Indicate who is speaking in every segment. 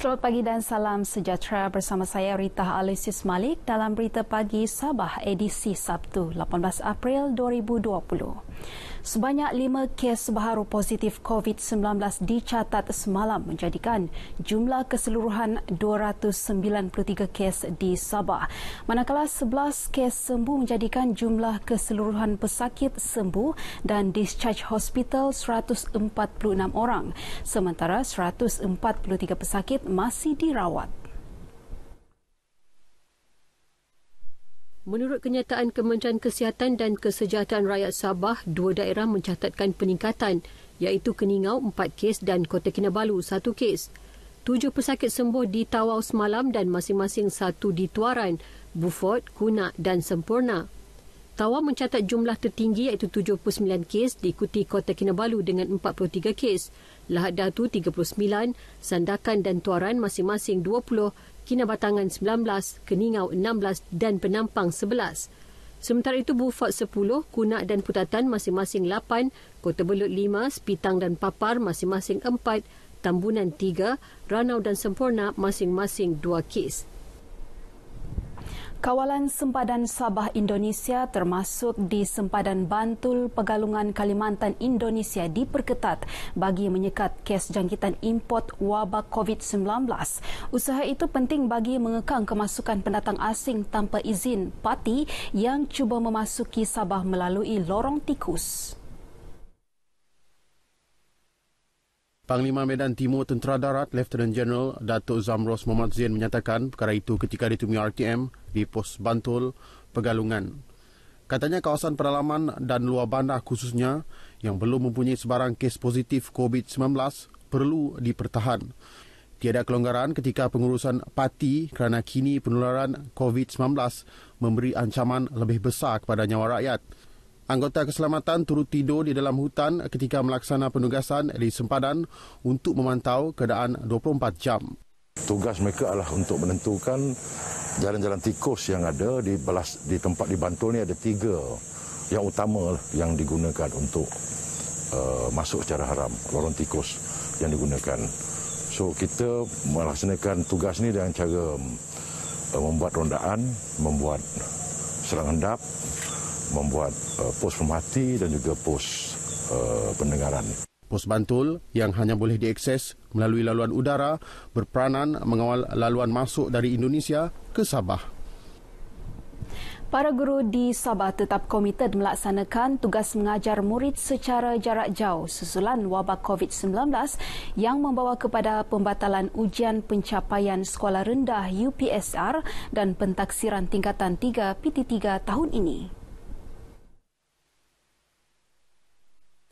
Speaker 1: Selamat pagi dan salam sejahtera bersama saya Rita Alexis Malik dalam Berita Pagi Sabah edisi Sabtu 18 April 2020. Sebanyak 5 kes baharu positif COVID-19 dicatat semalam menjadikan jumlah keseluruhan 293 kes di Sabah. Manakala 11 kes sembuh menjadikan jumlah keseluruhan pesakit sembuh dan discharge hospital 146 orang. Sementara 143 pesakit masih dirawat.
Speaker 2: Menurut kenyataan Kementerian Kesihatan dan Kesejahteraan Rakyat Sabah, dua daerah mencatatkan peningkatan iaitu Keningau 4 kes dan Kota Kinabalu 1 kes. 7 pesakit sembuh di Tawau semalam dan masing-masing 1 di Tuaran, Beaufort, Kunak dan Sempurna. Tawau mencatat jumlah tertinggi iaitu 79 kes diikuti Kota Kinabalu dengan 43 kes. Lahad Datu 39, Sandakan dan Tuaran masing-masing 20, Kinabatangan 19, Keningau 16 dan Penampang 11. Sementara itu Beaufort 10, Kunak dan Putatan masing-masing 8, Kota Belud 5, Sepitang dan Papar masing-masing 4, Tambunan 3, Ranau dan Sempurna masing-masing 2 kes.
Speaker 1: Kawalan Sempadan Sabah Indonesia termasuk di Sempadan Bantul Pegalungan Kalimantan Indonesia diperketat bagi menyekat kes jangkitan import wabak COVID-19. Usaha itu penting bagi mengekang kemasukan pendatang asing tanpa izin parti yang cuba memasuki Sabah melalui lorong tikus.
Speaker 3: Panglima Medan Timur Tentera Darat Lieutenant General Datuk Zamros Mohamad Zain menyatakan perkara itu ketika ditemui RTM di Pos Bantul, Pegalungan. Katanya kawasan pedalaman dan luar bandar khususnya yang belum mempunyai sebarang kes positif COVID-19 perlu dipertahan. Tiada kelonggaran ketika pengurusan parti kerana kini penularan COVID-19 memberi ancaman lebih besar kepada nyawa rakyat. Anggota keselamatan turut tidur di dalam hutan ketika melaksana penugasan di Sempadan untuk memantau keadaan 24 jam.
Speaker 4: Tugas mereka adalah untuk menentukan jalan-jalan tikus yang ada di tempat di Bantul ni ada 3 yang utama yang digunakan untuk masuk secara haram, lorong tikus yang digunakan. So kita melaksanakan tugas ni dengan cara membuat rondaan, membuat serang hendap, membuat pos pemerhati dan juga pos pendengaran.
Speaker 3: Pos Bantul yang hanya boleh diakses melalui laluan udara berperanan mengawal laluan masuk dari Indonesia ke Sabah.
Speaker 1: Para guru di Sabah tetap komited melaksanakan tugas mengajar murid secara jarak jauh susulan wabak COVID-19 yang membawa kepada pembatalan ujian pencapaian sekolah rendah UPSR dan pentaksiran tingkatan 3 PT3 tahun ini.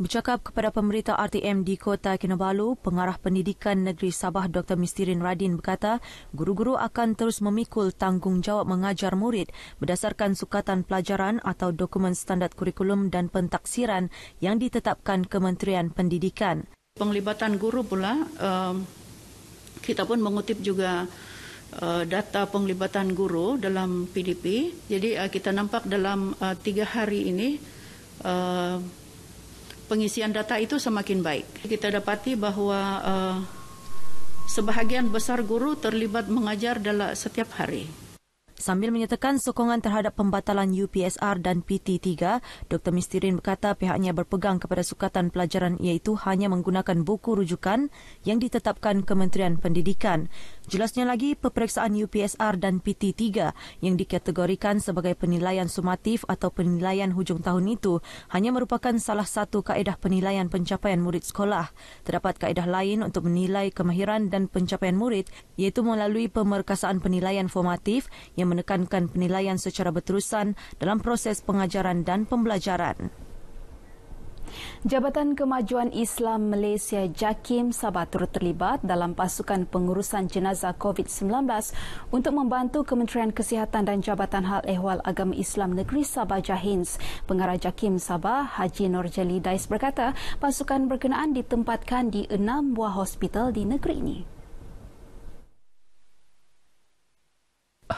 Speaker 5: Bercakap kepada pemberita RTM di Kota Kinabalu, Pengarah Pendidikan Negeri Sabah Dr. Mistirin Radin berkata, guru-guru akan terus memikul tanggungjawab mengajar murid berdasarkan sukatan pelajaran atau dokumen standard kurikulum dan pentaksiran yang ditetapkan Kementerian Pendidikan.
Speaker 6: Penglibatan guru pula, kita pun mengutip juga data penglibatan guru dalam PDP. Jadi kita nampak dalam 3 hari ini pengisian data itu semakin baik. Kita dapati bahawa sebahagian besar guru terlibat mengajar dalam setiap hari.
Speaker 5: Sambil menyatakan sokongan terhadap pembatalan UPSR dan PT3, Dr. Mistirin berkata pihaknya berpegang kepada sukatan pelajaran iaitu hanya menggunakan buku rujukan yang ditetapkan Kementerian Pendidikan. Jelasnya lagi, peperiksaan UPSR dan PT3 yang dikategorikan sebagai penilaian sumatif atau penilaian hujung tahun itu hanya merupakan salah satu kaedah penilaian pencapaian murid sekolah. Terdapat kaedah lain untuk menilai kemahiran dan pencapaian murid iaitu melalui pemerkasaan penilaian formatif yang menekankan penilaian secara berterusan dalam proses pengajaran dan pembelajaran.
Speaker 1: Jabatan Kemajuan Islam Malaysia JAKIM Sabah turut terlibat dalam pasukan pengurusan jenazah COVID-19 untuk membantu Kementerian Kesihatan dan Jabatan Hal Ehwal Agama Islam Negeri Sabah JAHINS. Pengarah JAKIM Sabah Haji Norjali Dais berkata pasukan berkenaan ditempatkan di 6 buah hospital di negeri ini.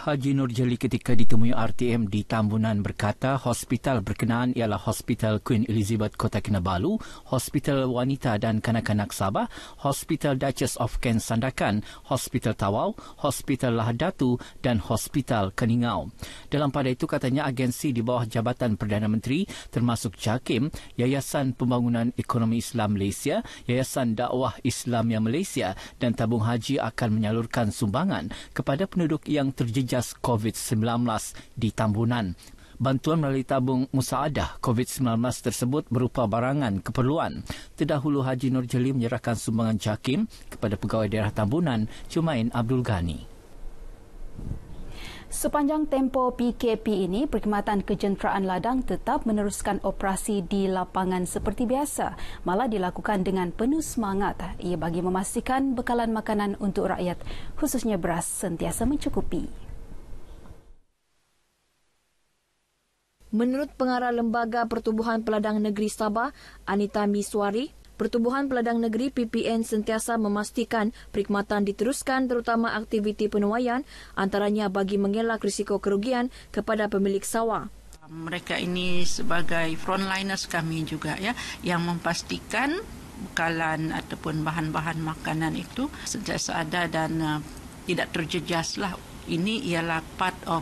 Speaker 7: Haji Nur Jeli ketika ditemui RTM di Tambunan berkata hospital berkenaan ialah Hospital Queen Elizabeth Kota Kinabalu, Hospital Wanita dan Kanak-Kanak Sabah, Hospital Duchess of Kent Sandakan, Hospital Tawau, Hospital Lahadatu dan Hospital Keningau. Dalam pada itu katanya agensi di bawah Jabatan Perdana Menteri termasuk JAKIM, Yayasan Pembangunan Ekonomi Islam Malaysia, Yayasan Dakwah Islamia Malaysia dan Tabung Haji akan menyalurkan sumbangan kepada penduduk yang terjejas COVID-19 di Tambunan. Bantuan melalui tabung musaadah COVID-19 tersebut berupa barangan keperluan. Terdahulu Haji Nur Jeli menyerahkan sumbangan JAKIM kepada Pegawai Daerah Tambunan, Jumain Abdul Ghani.
Speaker 1: Sepanjang tempoh PKP ini, Perkhidmatan Kejenteraan Ladang tetap meneruskan operasi di lapangan seperti biasa, malah dilakukan dengan penuh semangat. Ia bagi memastikan bekalan makanan untuk rakyat, khususnya beras, sentiasa mencukupi.
Speaker 8: Menurut Pengarah Lembaga Pertubuhan Peladang Negeri Sabah, Anita Miswari, Pertubuhan Peladang Negeri PPN sentiasa memastikan perkhidmatan diteruskan terutama aktiviti penuaian, antaranya bagi mengelak risiko kerugian kepada pemilik sawah.
Speaker 6: Mereka ini sebagai frontliners kami juga ya, yang memastikan bekalan ataupun bahan-bahan makanan itu sentiasa ada dan tidak terjejaslah. Ini ialah part of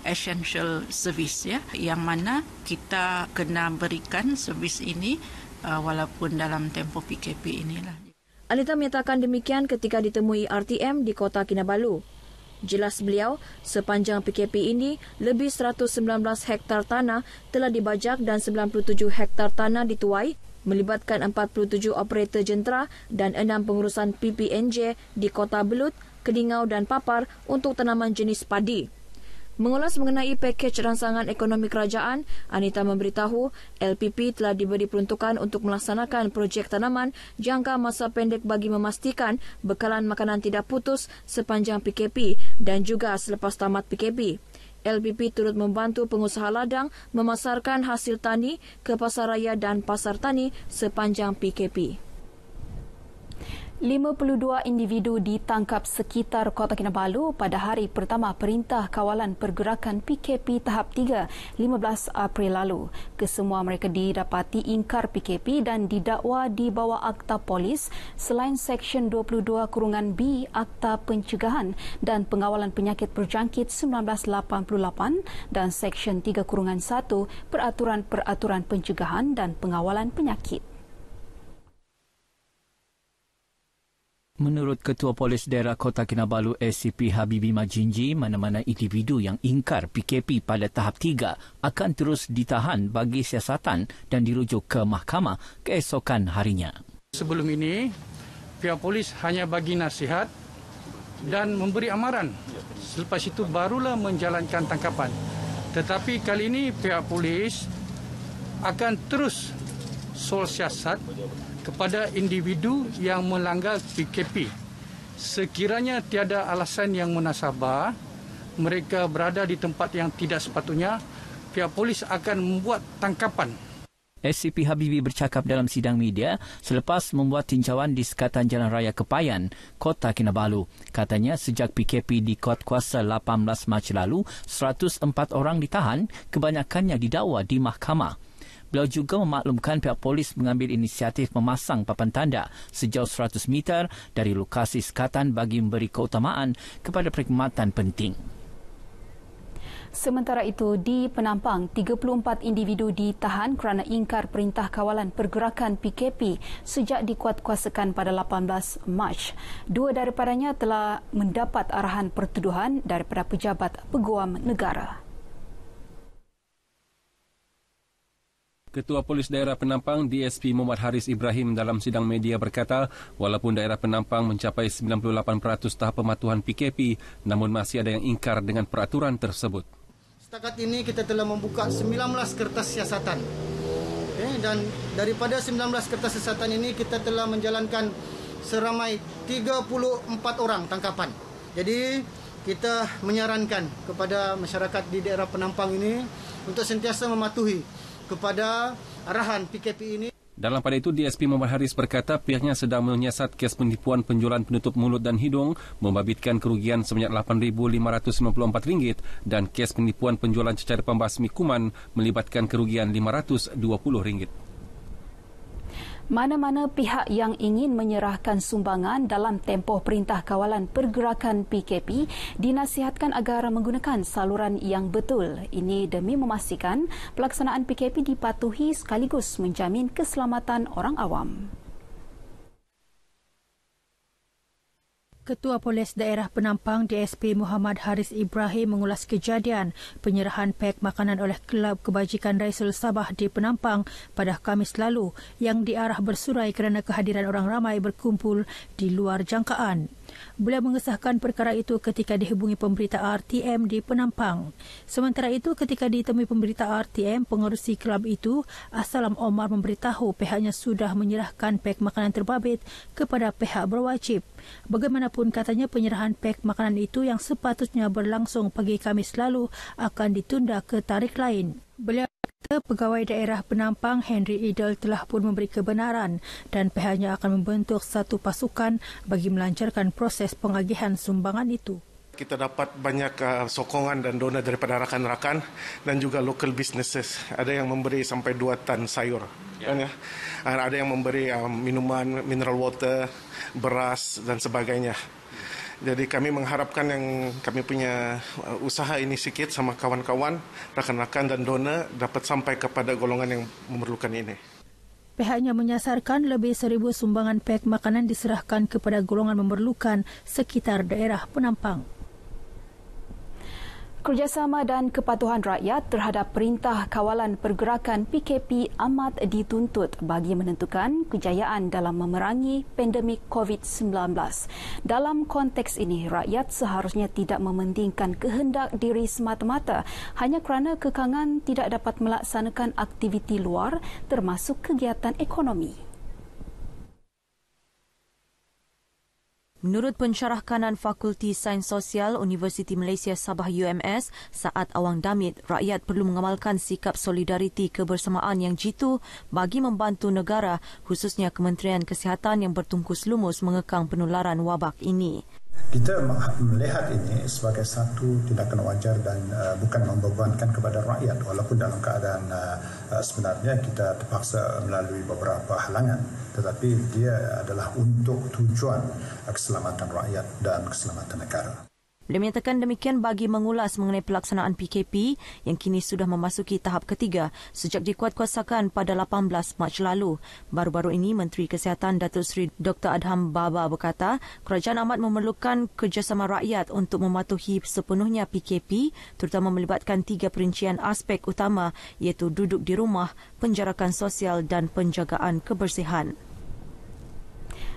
Speaker 6: essential service ya, yang mana kita kena berikan servis ini walaupun dalam tempoh PKP inilah.
Speaker 8: Anita menyatakan demikian ketika ditemui RTM di Kota Kinabalu. Jelas beliau, sepanjang PKP ini lebih 119 hektar tanah telah dibajak dan 97 hektar tanah dituai, melibatkan 47 operator jentera dan 6 pengurusan PPNJ di Kota Belut, Keningau dan Papar untuk tanaman jenis padi. Mengulas mengenai pakej rangsangan ekonomi kerajaan, Anita memberitahu LPP telah diberi peruntukan untuk melaksanakan projek tanaman jangka masa pendek bagi memastikan bekalan makanan tidak putus sepanjang PKP dan juga selepas tamat PKP. LPP turut membantu pengusaha ladang memasarkan hasil tani ke pasaraya dan pasar tani sepanjang PKP.
Speaker 1: 52 individu ditangkap sekitar Kota Kinabalu pada hari pertama Perintah Kawalan Pergerakan PKP Tahap 3, 15 April lalu. Kesemua mereka didapati ingkar PKP dan didakwa di bawah Akta Polis selain Seksyen 22-B Akta Pencegahan dan Pengawalan Penyakit Berjangkit 1988 dan Seksyen 3-1 Peraturan-Peraturan Pencegahan dan Pengawalan Penyakit.
Speaker 7: Menurut Ketua Polis Daerah Kota Kinabalu SCP Habibi Majinji, mana-mana individu yang ingkar PKP pada tahap 3 akan terus ditahan bagi siasatan dan dirujuk ke mahkamah keesokan harinya.
Speaker 9: Sebelum ini, pihak polis hanya bagi nasihat dan memberi amaran. Selepas itu barulah menjalankan tangkapan. Tetapi kali ini pihak polis akan terus siasat kepada individu yang melanggar PKP. Sekiranya tiada alasan yang munasabah, mereka berada di tempat yang tidak sepatutnya, pihak polis akan membuat tangkapan.
Speaker 7: SCP Habibi bercakap dalam sidang media selepas membuat tinjauan di sekatan Jalan Raya Kepayan, Kota Kinabalu. Katanya sejak PKP dikuat kuasa 18 Mac lalu, 104 orang ditahan, kebanyakannya didakwa di mahkamah. Beliau juga memaklumkan pihak polis mengambil inisiatif memasang papan tanda sejauh 100 meter dari lokasi sekatan bagi memberi keutamaan kepada perkhidmatan penting.
Speaker 1: Sementara itu, di Penampang, 34 individu ditahan kerana ingkar Perintah Kawalan Pergerakan PKP sejak dikuatkuasakan pada 18 Mac. 2 daripadanya telah mendapat arahan pertuduhan daripada pejabat peguam negara.
Speaker 10: Ketua Polis Daerah Penampang DSP Muhammad Haris Ibrahim dalam sidang media berkata, walaupun daerah Penampang mencapai 98% tahap pematuhan PKP, namun masih ada yang ingkar dengan peraturan tersebut.
Speaker 11: Setakat ini kita telah membuka 19 kertas siasatan. Dan daripada 19 kertas siasatan ini kita telah menjalankan seramai 34 orang tangkapan. Jadi kita menyarankan kepada masyarakat di daerah Penampang ini untuk sentiasa mematuhi kepada arahan PKP ini.
Speaker 10: Dalam pada itu, DSP Muhammad Haris berkata pihaknya sedang menyiasat kes penipuan penjualan penutup mulut dan hidung membabitkan kerugian sebanyak RM8,594 dan kes penipuan penjualan cecair pembasmi kuman melibatkan kerugian RM520.
Speaker 1: Mana-mana pihak yang ingin menyerahkan sumbangan dalam tempoh Perintah Kawalan Pergerakan PKP dinasihatkan agar menggunakan saluran yang betul. Ini demi memastikan pelaksanaan PKP dipatuhi sekaligus menjamin keselamatan orang awam.
Speaker 12: Ketua Polis Daerah Penampang DSP Muhammad Haris Ibrahim mengulas kejadian penyerahan pek makanan oleh Kelab Kebajikan Raisul Sabah di Penampang pada Khamis lalu yang diarah bersurai kerana kehadiran orang ramai berkumpul di luar jangkaan. Beliau mengesahkan perkara itu ketika dihubungi pemberita RTM di Penampang. Sementara itu, ketika ditemui pemberita RTM, pengerusi kelab itu, Assalam Omar memberitahu pihaknya sudah menyerahkan pek makanan terbabit kepada pihak berwajib. Bagaimanapun katanya penyerahan pek makanan itu yang sepatutnya berlangsung pagi Khamis lalu akan ditunda ke tarikh lain. Beliau kata Pegawai Daerah Penampang Henry Idol telah pun memberi kebenaran dan pihaknya akan membentuk satu pasukan bagi melancarkan proses pengagihan sumbangan itu.
Speaker 13: Kita dapat banyak sokongan dan donor daripada rakan-rakan dan juga local businesses. Ada yang memberi sampai 2 tan sayur. Ya. Ada yang memberi minuman, mineral water, beras dan sebagainya. Jadi kami mengharapkan yang kami punya usaha ini sikit sama kawan-kawan, rakan-rakan dan donor dapat sampai kepada golongan yang memerlukan ini.
Speaker 12: Pihaknya menyasarkan lebih 1,000 sumbangan pek makanan diserahkan kepada golongan memerlukan sekitar daerah Penampang.
Speaker 1: Kerjasama dan kepatuhan rakyat terhadap Perintah Kawalan Pergerakan PKP amat dituntut bagi menentukan kejayaan dalam memerangi pandemik COVID-19. Dalam konteks ini, rakyat seharusnya tidak mementingkan kehendak diri semata-mata hanya kerana kekangan tidak dapat melaksanakan aktiviti luar termasuk kegiatan ekonomi.
Speaker 5: Menurut pensyarah kanan Fakulti Sains Sosial Universiti Malaysia Sabah UMS, Saad Awang Damit, rakyat perlu mengamalkan sikap solidariti kebersamaan yang jitu bagi membantu negara, khususnya Kementerian Kesihatan yang bertungkus lumus mengekang penularan wabak ini.
Speaker 14: Kita melihat ini sebagai satu tindakan wajar dan bukan membebankan kepada rakyat walaupun dalam keadaan sebenarnya kita terpaksa melalui beberapa halangan, tetapi dia adalah untuk tujuan keselamatan rakyat dan keselamatan negara.
Speaker 5: Beliau menyatakan demikian bagi mengulas mengenai pelaksanaan PKP yang kini sudah memasuki tahap ketiga sejak dikuatkuasakan pada 18 Mac lalu. Baru-baru ini, Menteri Kesihatan Datuk Seri Dr. Adham Baba berkata kerajaan amat memerlukan kerjasama rakyat untuk mematuhi sepenuhnya PKP, terutama melibatkan 3 perincian aspek utama iaitu duduk di rumah, penjarakan sosial dan penjagaan kebersihan.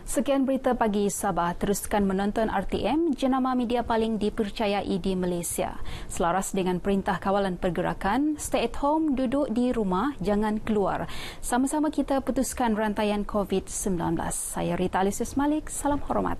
Speaker 1: Sekian berita pagi Sabah. Teruskan menonton RTM, jenama media paling dipercayai di Malaysia. Selaras dengan Perintah Kawalan Pergerakan, stay at home, duduk di rumah, jangan keluar. Sama-sama kita putuskan rantaian COVID-19. Saya Rita Alisius Malik, salam hormat.